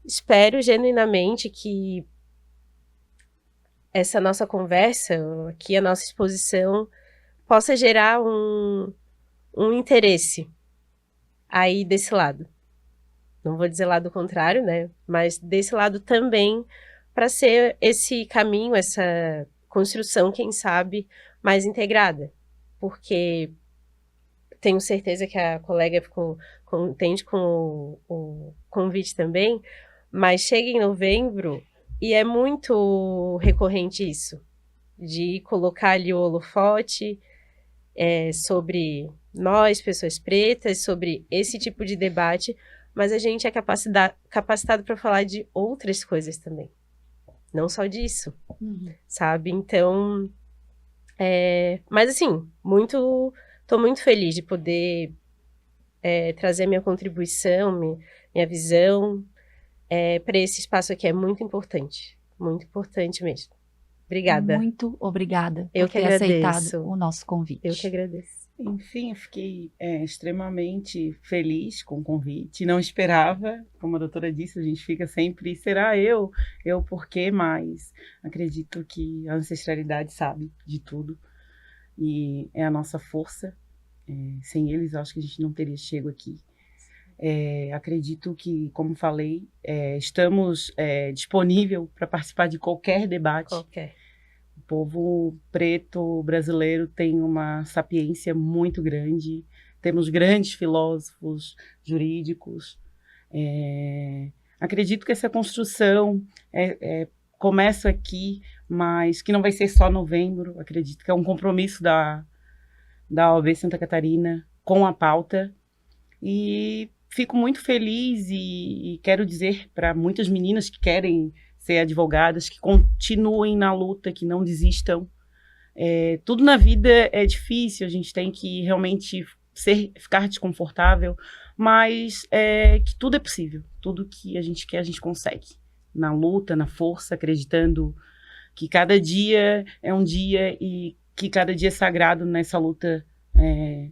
espero genuinamente que essa nossa conversa, aqui a nossa exposição, possa gerar um interesse aí desse lado. Não vou dizer lado contrário, né? Mas desse lado também, para ser esse caminho, essa construção, quem sabe, mais integrada. Porque tenho certeza que a colega ficou contente com o convite também, mas chega em novembro e é muito recorrente isso, de colocar ali o holofote sobre nós, pessoas pretas, sobre esse tipo de debate, mas a gente é capacitado para falar de outras coisas também, não só disso, sabe? Então, mas assim, tô muito feliz de poder trazer minha contribuição, minha visão para esse espaço aqui, é muito importante mesmo. Obrigada. Muito obrigada Eu por que ter agradeço. aceitado o nosso convite. Eu que agradeço. Enfim, eu fiquei extremamente feliz com o convite. Não esperava, como a doutora disse, a gente fica sempre, será eu? Eu por quê? Mas acredito que a ancestralidade sabe de tudo e é a nossa força. Sem eles, eu acho que a gente não teria chego aqui. Acredito que, como falei, estamos disponível para participar de qualquer debate. O povo preto brasileiro tem uma sapiência muito grande. Temos grandes filósofos jurídicos. Acredito que essa construção começa aqui, mas que não vai ser só novembro. Acredito que é um compromisso da OAB Santa Catarina com a pauta. E fico muito feliz e quero dizer para muitas meninas que querem ser advogadas, que continuem na luta, que não desistam. Tudo na vida é difícil, a gente tem que realmente ficar desconfortável, mas que tudo é possível. Tudo que a gente quer, a gente consegue. Na luta, na força, acreditando que cada dia é um dia e que cada dia é sagrado nessa luta,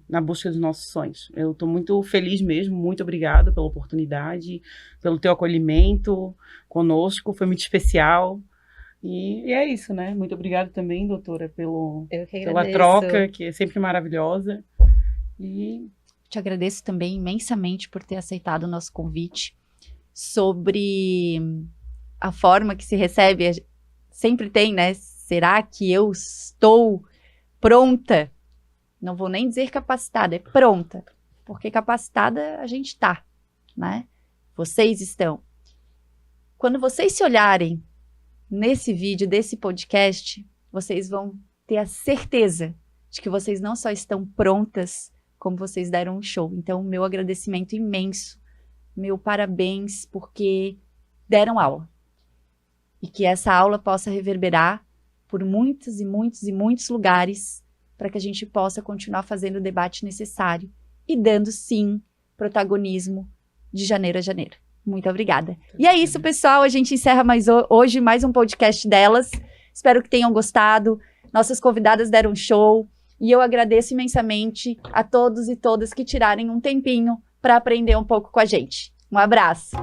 na busca dos nossos sonhos. Eu estou muito feliz mesmo, muito obrigada pela oportunidade, pelo teu acolhimento conosco, foi muito especial. E é isso, né? Muito obrigada também, doutora, pela troca, que é sempre maravilhosa. E te agradeço também imensamente por ter aceitado o nosso convite. Sobre a forma que se recebe, sempre tem, né? Será que eu estou pronta? Não vou nem dizer capacitada, é pronta. Porque capacitada a gente tá, né? Vocês estão. Quando vocês se olharem nesse vídeo, desse podcast, vocês vão ter a certeza de que vocês não só estão prontas, como vocês deram um show. Então, meu agradecimento imenso, meu parabéns, porque deram aula. E que essa aula possa reverberar por muitos e muitos e muitos lugares, para que a gente possa continuar fazendo o debate necessário e dando, sim, protagonismo de janeiro a janeiro. Muito obrigada. E é isso, pessoal. A gente encerra hoje mais um podcast delas. Espero que tenham gostado. Nossas convidadas deram um show. E eu agradeço imensamente a todos e todas que tirarem um tempinho para aprender um pouco com a gente. Um abraço.